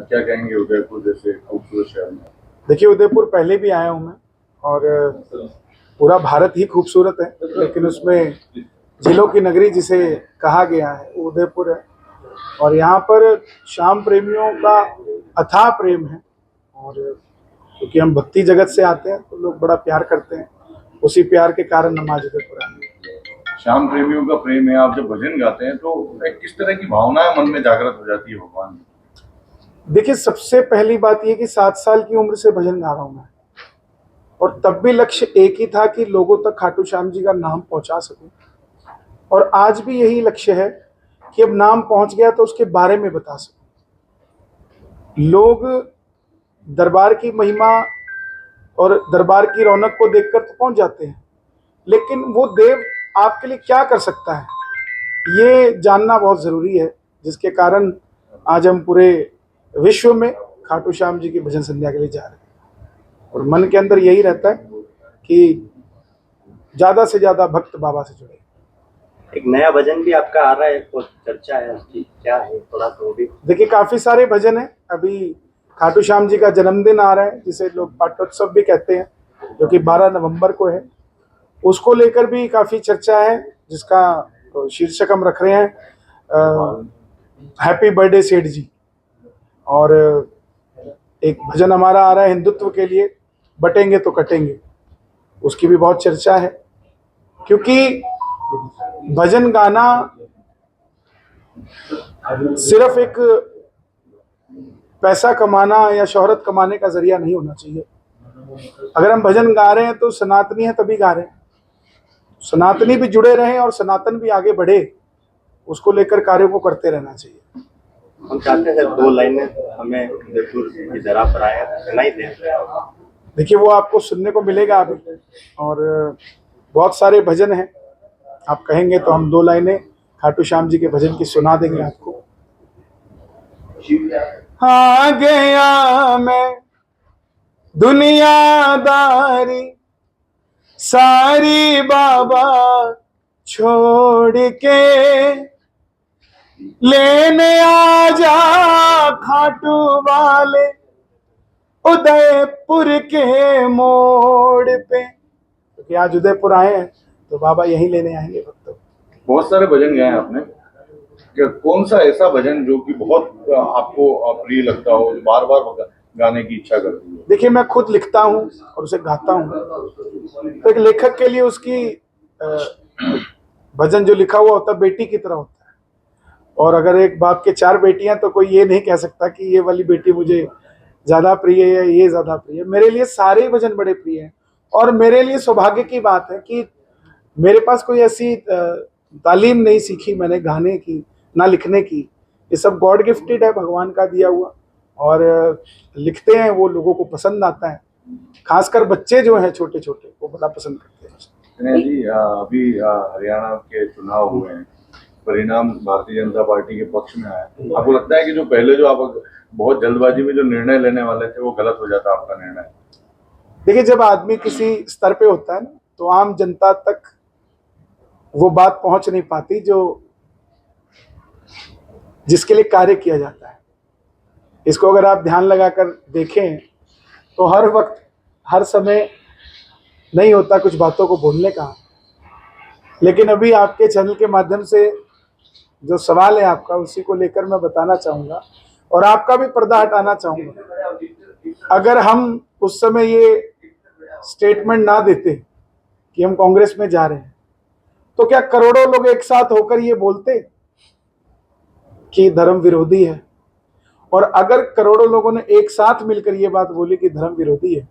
क्या कहेंगे उदयपुर जैसे खूबसूरत शहर में? देखिए, उदयपुर पहले भी आया हूँ मैं, और पूरा भारत ही खूबसूरत है, लेकिन उसमें झीलों की नगरी जिसे कहा गया है वो उदयपुर है। और यहाँ पर शाम प्रेमियों का अथाह प्रेम है, और क्योंकि हम भक्ति जगत से आते हैं तो लोग बड़ा प्यार करते हैं, उसी प्यार के कारण हम आज उदयपुर आए हैं। शाम प्रेमियों का प्रेम है। आप जब भजन गाते हैं तो एक किस तरह की भावनाएं मन में जागृत हो जाती है भगवान की? देखिए, सबसे पहली बात यह कि 7 साल की उम्र से भजन गा रहा हूँ मैं, और तब भी लक्ष्य एक ही था कि लोगों तक खाटू श्याम जी का नाम पहुंचा सकूं, और आज भी यही लक्ष्य है कि अब नाम पहुंच गया तो उसके बारे में बता सकूं। लोग दरबार की महिमा और दरबार की रौनक को देखकर तो पहुंच जाते हैं, लेकिन वो देव आपके लिए क्या कर सकता है ये जानना बहुत जरूरी है, जिसके कारण आज हम पूरे विश्व में खाटू श्याम जी की भजन संध्या के लिए जा रहे हैं। और मन के अंदर यही रहता है कि ज्यादा से ज्यादा भक्त बाबा से जुड़े। एक नया भजन भी आपका आ रहा है, तो चर्चा है उसकी, क्या है थोड़ा तो भी? देखिए, काफी सारे भजन हैं। अभी खाटू श्याम जी का जन्मदिन आ रहा है, जिसे लोग पाटोत्सव भी कहते हैं, जो कि 12 नवंबर को है। उसको लेकर भी काफी चर्चा है, जिसका शीर्षक हम रख रहे हैं हैप्पी बर्थडे सेठ जी। और एक भजन हमारा आ रहा है हिंदुत्व के लिए, बटेंगे तो कटेंगे, उसकी भी बहुत चर्चा है। क्योंकि भजन गाना सिर्फ एक पैसा कमाना या शोहरत कमाने का जरिया नहीं होना चाहिए। अगर हम भजन गा रहे हैं तो सनातनी है तभी गा रहे हैं, सनातनी भी जुड़े रहें और सनातन भी आगे बढ़े, उसको लेकर कार्यों को करते रहना चाहिए। हम चाहते हैं 2 लाइनें हमें उदयपुर की जरा पर आए सुनाई दें। देखिए, वो आपको सुनने को मिलेगा अभी, और बहुत सारे भजन हैं। आप कहेंगे तो हम 2 लाइनें खाटू श्याम जी के भजन की सुना देंगे आपको। हाँ गया मैं दुनियादारी सारी बाबा छोड़ के, लेने आ जा खाटू वाले उदयपुर के मोड़ पे। क्योंकि आज उदयपुर आए हैं तो बाबा यहीं लेने आएंगे भक्तों। बहुत सारे भजन गाए आपने, कौन सा ऐसा भजन जो कि बहुत आपको प्रिय लगता हो, जो बार बार गाने की इच्छा करती है? देखिए, मैं खुद लिखता हूँ और उसे गाता हूँ, तो एक लेखक के लिए उसकी भजन जो लिखा हुआ होता है बेटी की तरह होता है। और अगर एक बाप के 4 बेटियां, तो कोई ये नहीं कह सकता कि ये वाली बेटी मुझे ज्यादा प्रिय है, ये ज्यादा प्रिय है। मेरे लिए सारे भजन बड़े प्रिय हैं, और मेरे लिए सौभाग्य की बात है कि मेरे पास कोई ऐसी तालीम नहीं सीखी मैंने गाने की ना लिखने की। ये सब गॉड गिफ्टेड है, भगवान का दिया हुआ, और लिखते हैं वो लोगों को पसंद आता है। खासकर बच्चे जो हैं छोटे छोटे, वो बड़ा पसंद करते हैं। जी, अभी हरियाणा के चुनाव हुए हैं, परिणाम भारतीय जनता पार्टी के पक्ष में आया। आपको लगता है कि जो पहले जो आप बहुत जल्दबाजी में जो निर्णय लेने वाले थे वो गलत हो जाता आपका निर्णय? देखिए, जब आदमी किसी स्तर पे होता है ना, तो आम जनता तक वो बात पहुंच नहीं पाती जो जिसके लिए कार्य किया जाता है। इसको अगर आप ध्यान लगाकर देखें तो हर वक्त हर समय नहीं होता कुछ बातों को बोलने का। लेकिन अभी आपके चैनल के माध्यम से जो सवाल है आपका, उसी को लेकर मैं बताना चाहूँगा, और आपका भी पर्दा हटाना चाहूँगा। अगर हम उस समय ये स्टेटमेंट ना देते कि हम कांग्रेस में जा रहे हैं, तो क्या करोड़ों लोग एक साथ होकर ये बोलते कि धर्म विरोधी है? और अगर करोड़ों लोगों ने एक साथ मिलकर ये बात बोली कि धर्म विरोधी है,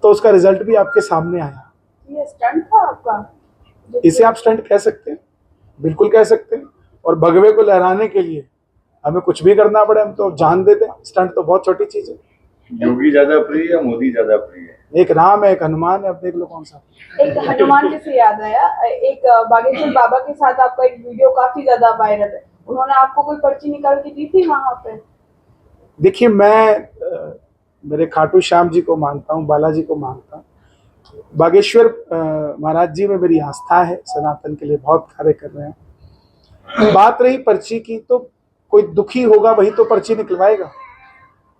तो उसका रिजल्ट भी आपके सामने आया। ये स्टंट था आपका? इसे आप स्टंट कह सकते हैं, बिल्कुल कह सकते हैं। और भगवे को लहराने के लिए हमें कुछ भी करना पड़े, हम तो जान दे दें। स्टंट तो बहुत छोटी चीज है। योगी ज्यादा प्रिय या मोदी ज्यादा प्रिय है? एक राम है, एक हनुमान है, अब देख लो कौन सा। एक हनुमान जी से याद आया, एक बागेश्वर बाबा के साथ आपका एक वीडियो काफी ज्यादा वायरल है। उन्होंने आपको कोई पर्ची निकाल के दी थी वहां पे? देखिए, मैं मेरे खाटू श्याम जी को मानता हूँ, बालाजी को मानता हूँ। बागेश्वर महाराज जी में मेरी आस्था है, सनातन के लिए बहुत कार्य कर रहे हैं। बात रही पर्ची की, तो कोई दुखी होगा वही तो पर्ची निकलवाएगा।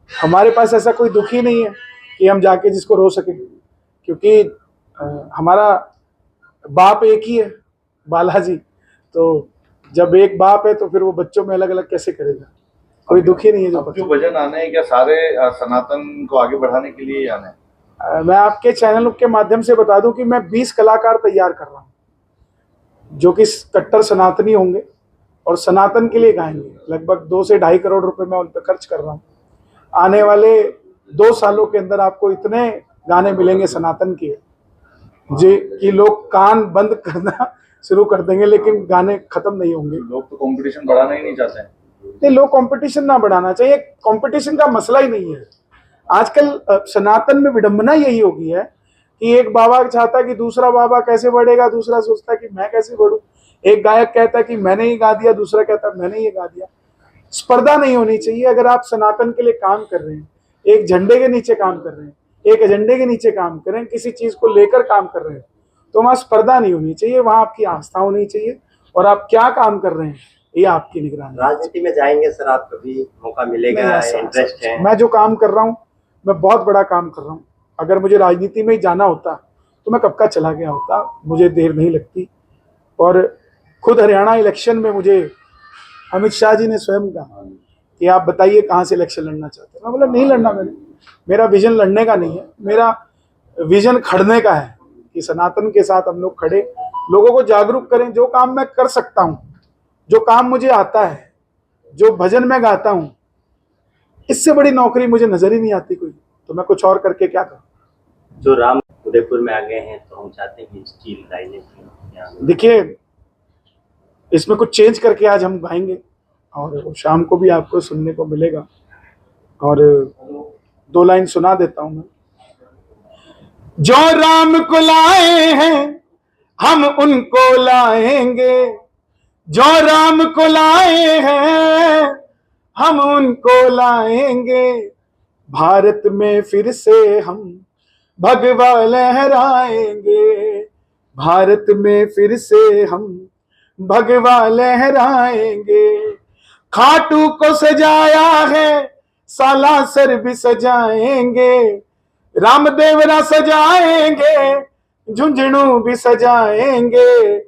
हमारे पास ऐसा कोई दुखी नहीं है कि हम जाके जिसको रो सकें, क्योंकि हमारा बाप एक ही है, बालाजी। तो जब एक बाप है तो फिर वो बच्चों में अलग अलग कैसे करेगा? कोई दुखी नहीं है जो अब जो भजन आने हैं क्या सारे सनातन को आगे बढ़ाने के लिए ही आने हैं? मैं आपके चैनल के माध्यम से बता दूं कि मैं 20 कलाकार तैयार कर रहा हूं जो कि कट्टर सनातनी होंगे और सनातन के लिए गाएंगे। लगभग 2 से 2.5 करोड़ रुपए मैं उन पर खर्च कर रहा हूं। आने वाले 2 सालों के अंदर आपको इतने गाने मिलेंगे सनातन के जी कि लोग कान बंद करना शुरू कर देंगे, लेकिन गाने खत्म नहीं होंगे। लोग तो कंपटीशन बढ़ाना ही नहीं चाहते हैं। नहीं, लोग कंपटीशन ना बढ़ाना चाहिए, कंपटीशन का मसला ही नहीं है। आजकल सनातन में विडंबना यही हो गई है कि एक बाबा चाहता है कि दूसरा बाबा कैसे बढ़ेगा, दूसरा सोचता है कि मैं कैसे बढ़ूं। एक गायक कहता है कि मैंने ये गा दिया, दूसरा कहता है मैंने ये गा दिया। स्पर्धा नहीं होनी चाहिए। अगर आप सनातन के लिए काम कर रहे हैं, एक झंडे के नीचे काम कर रहे हैं, एक एजेंडे के नीचे काम कर रहे हैं, किसी चीज को लेकर काम कर रहे हैं, तो वहां स्पर्धा नहीं होनी चाहिए। वहां आपकी आस्था होनी चाहिए और आप क्या काम कर रहे हैं ये आपकी निगरानी। राजनीति में जाएंगे सर आप, कभी मौका मिलेगा? इंटरेस्ट है? मैं जो काम कर रहा हूँ, मैं बहुत बड़ा काम कर रहा हूँ। अगर मुझे राजनीति में ही जाना होता तो मैं कब का चला गया होता, मुझे देर नहीं लगती। और खुद हरियाणा इलेक्शन में मुझे अमित शाह जी ने स्वयं कहा कि आप बताइए कहाँ से इलेक्शन लड़ना चाहते हैं। मैं बोला नहीं लड़ना, मेरा विजन लड़ने का नहीं है, मेरा विजन खड़ने का है कि सनातन के साथ हम लोग खड़े, लोगों को जागरूक करें। जो काम मैं कर सकता हूँ, जो काम मुझे आता है, जो भजन मैं गाता हूँ, इससे बड़ी नौकरी मुझे नजर ही नहीं आती कोई, तो मैं कुछ और करके क्या करूँ। जो राम उदयपुर में आ गए हैं तो हम चाहते हैं कि स्टील लाइनें। देखिए, इसमें कुछ चेंज करके आज हम गाएंगे और शाम को भी आपको सुनने को मिलेगा। और 2 लाइन सुना देता हूं मैं। जो राम को लाए हैं हम उनको लाएंगे, जो राम को लाए हैं हम उनको लाएंगे। भारत में फिर से हम भगवा लहराएंगे, भारत में फिर से हम भगवा लहराएंगे। खाटू को सजाया है, सालासर भी सजाएंगे, रामदेवरा सजाएंगे, झुंझुनू भी सजाएंगे,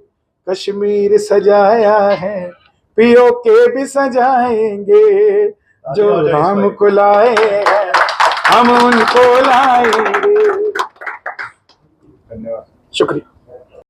कश्मीर सजाया है, पीओके भी सजाएंगे। जो राम को लाए हैं हम उनको लाएंगे। धन्यवाद। शुक्रिया।